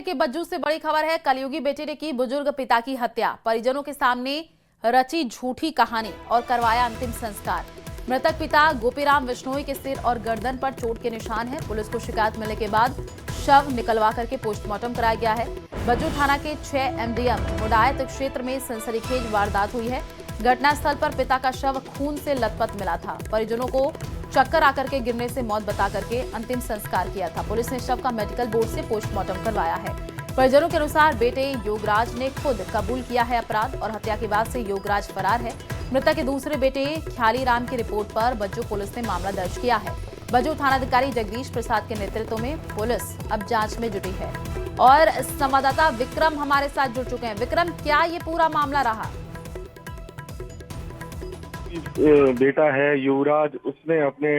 के बज्जू से बड़ी खबर है। कलयुगी बेटे ने की बुजुर्ग पिता की हत्या। परिजनों के सामने रची झूठी कहानी और करवाया अंतिम संस्कार। मृतक पिता गोपीराम बिश्नोई के सिर और गर्दन पर चोट के निशान है। पुलिस को शिकायत मिलने के बाद शव निकलवा करके पोस्टमार्टम कराया गया है। बज्जू थाना के 6 MDM मुडायत क्षेत्र में सनसनीखेज वारदात हुई है। घटनास्थल पर पिता का शव खून से लथपथ मिला था। परिजनों को चक्कर आकर के गिरने से मौत बता करके अंतिम संस्कार किया था। पुलिस ने शव का मेडिकल बोर्ड से पोस्टमार्टम करवाया है। परिजनों के अनुसार बेटे योगराज ने खुद कबूल किया है अपराध और हत्या के बाद से योगराज फरार है। मृतक के दूसरे बेटे ख्याली राम की रिपोर्ट पर बज्जू पुलिस ने मामला दर्ज किया है। बज्जू थानाधिकारी जगदीश प्रसाद के नेतृत्व में पुलिस अब जांच में जुटी है। और संवाददाता विक्रम हमारे साथ जुड़ चुके हैं। विक्रम, क्या ये पूरा मामला रहा? बेटा है युवराज, उसने अपने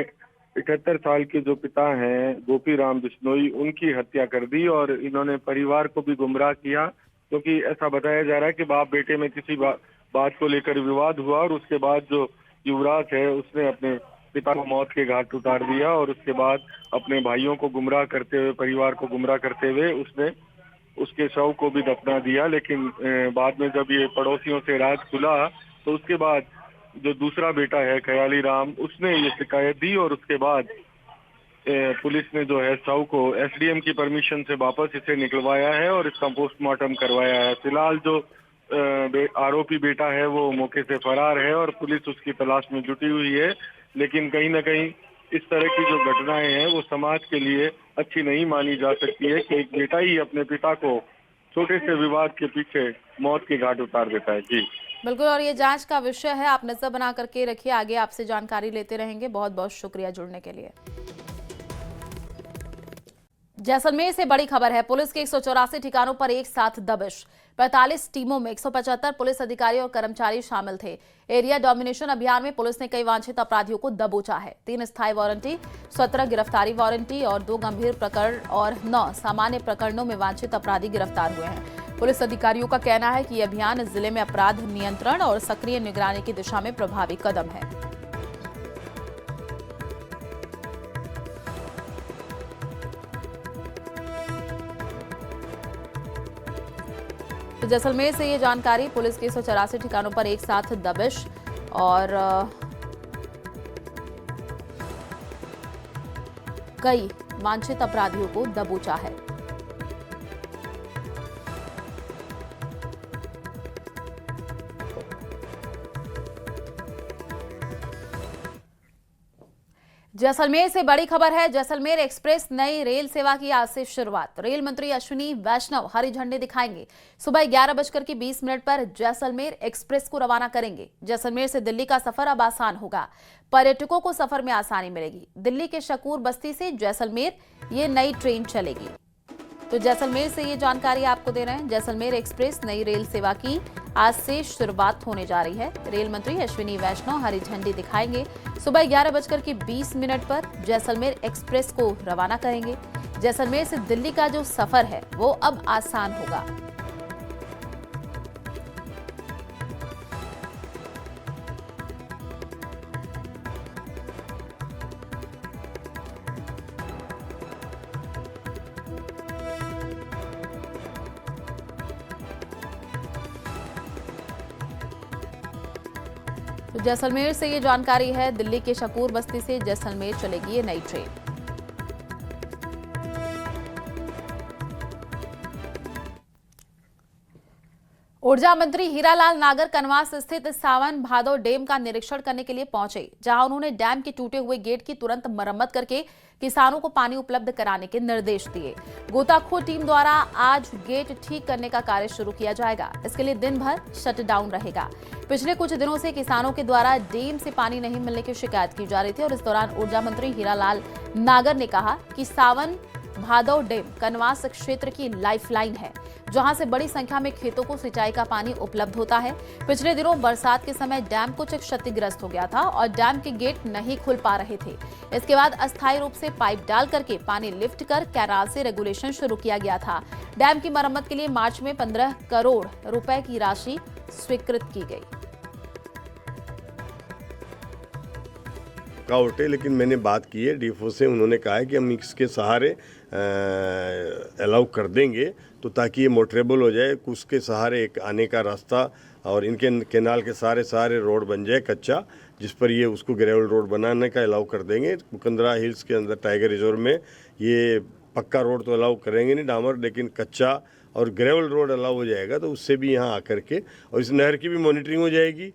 71 साल के जो पिता हैं गोपीराम बिश्नोई, उनकी हत्या कर दी और इन्होंने परिवार को भी गुमराह किया, क्योंकि ऐसा बताया जा रहा है कि बाप बेटे में किसी बात को लेकर विवाद हुआ और उसके बाद जो युवराज है उसने अपने पिता को मौत के घाट उतार दिया और उसके बाद अपने भाइयों को गुमराह करते हुए, परिवार को गुमराह करते हुए उसने उसके शव को भी दफना दिया। लेकिन बाद में जब ये पड़ोसियों से राज खुला तो उसके बाद जो दूसरा बेटा है ख्याली राम, उसने ये शिकायत दी और उसके बाद पुलिस ने जो है शव को SDM की परमिशन से वापस इसे निकलवाया है और इसका पोस्टमार्टम करवाया है। फिलहाल जो आरोपी बेटा है वो मौके से फरार है और पुलिस उसकी तलाश में जुटी हुई है। लेकिन कहीं ना कहीं इस तरह की जो घटनाएं हैं वो समाज के लिए अच्छी नहीं मानी जा सकती है कि एक बेटा ही अपने पिता को छोटे से विवाद के पीछे मौत के घाट उतार देता है। जी बिल्कुल, और ये जांच का विषय है। आप नजर बना करके रखिए, आगे आपसे जानकारी लेते रहेंगे। बहुत बहुत शुक्रिया जुड़ने के लिए। जैसलमेर से बड़ी खबर है। पुलिस के 184 ठिकानों पर एक साथ दबिश। 45 टीमों में 175 पुलिस अधिकारी और कर्मचारी शामिल थे। एरिया डोमिनेशन अभियान में पुलिस ने कई वांछित अपराधियों को दबोचा है। 3 स्थायी वारंटी, 17 गिरफ्तारी वारंटी और 2 गंभीर प्रकरण और 9 सामान्य प्रकरणों में वांछित अपराधी गिरफ्तार हुए हैं। पुलिस अधिकारियों का कहना है कि यह अभियान जिले में अपराध नियंत्रण और सक्रिय निगरानी की दिशा में प्रभावी कदम है। तो जैसलमेर से ये जानकारी। पुलिस के 184 ठिकानों पर एक साथ दबिश और कई वांछित अपराधियों को दबोचा है। जैसलमेर से बड़ी खबर है। जैसलमेर एक्सप्रेस नई रेल सेवा की आज से शुरुआत। रेल मंत्री अश्विनी वैष्णव हरी झंडी दिखाएंगे। सुबह 11:20 पर जैसलमेर एक्सप्रेस को रवाना करेंगे। जैसलमेर से दिल्ली का सफर अब आसान होगा। पर्यटकों को सफर में आसानी मिलेगी। दिल्ली के शकूर बस्ती से जैसलमेर ये नई ट्रेन चलेगी। तो जैसलमेर से ये जानकारी आपको दे रहे हैं। जैसलमेर एक्सप्रेस नई रेल सेवा की आज से शुरुआत होने जा रही है। रेल मंत्री अश्विनी वैष्णव हरी झंडी दिखाएंगे। सुबह 11:20 पर जैसलमेर एक्सप्रेस को रवाना करेंगे। जैसलमेर से दिल्ली का जो सफर है वो अब आसान होगा। तो जैसलमेर से ये जानकारी है। दिल्ली के शकूर बस्ती से जैसलमेर चलेगी ये नई ट्रेन। ऊर्जा मंत्री हीरालाल नागर कनवास स्थित सावन भादो डैम का निरीक्षण करने के लिए पहुंचे, जहां उन्होंने डैम के टूटे हुए गेट की तुरंत मरम्मत करके किसानों को पानी उपलब्ध कराने के निर्देश दिए। गोताखोर टीम द्वारा आज गेट ठीक करने का कार्य शुरू किया जाएगा। इसके लिए दिन भर शटडाउन रहेगा। पिछले कुछ दिनों से किसानों के द्वारा डैम से पानी नहीं मिलने की शिकायत की जा रही थी और इस दौरान ऊर्जा मंत्री हीरालाल नागर ने कहा कि सावन भादौ डैम कनवास क्षेत्र की लाइफलाइन है, जहां से बड़ी संख्या में खेतों को सिंचाई का पानी उपलब्ध होता है। पिछले दिनों बरसात के समय डैम कुछ क्षतिग्रस्त हो गया था और डैम के गेट नहीं खुल पा रहे थे। इसके बाद अस्थायी रूप से पाइप डाल करके पानी लिफ्ट कर कैनाल से रेगुलेशन शुरू किया गया था। डैम की मरम्मत के लिए मार्च में 15 करोड़ रुपए की राशि स्वीकृत की गई। वर्कआउट है, लेकिन मैंने बात की है डीएफओ से, उन्होंने कहा है कि हम इसके सहारे अलाउ कर देंगे तो ताकि ये मोटरेबल हो जाए, उसके सहारे एक आने का रास्ता और इनके कैनाल के सारे रोड बन जाए कच्चा, जिस पर ये उसको ग्रेवल रोड बनाने का अलाउ कर देंगे। मुकंदरा हिल्स के अंदर टाइगर रिजर्व में ये पक्का रोड तो अलाउ करेंगे नहीं डामर, लेकिन कच्चा और ग्रेवल रोड अलाउ हो जाएगा तो उससे भी यहाँ आकर के और इस नहर की भी मॉनिटरिंग हो जाएगी।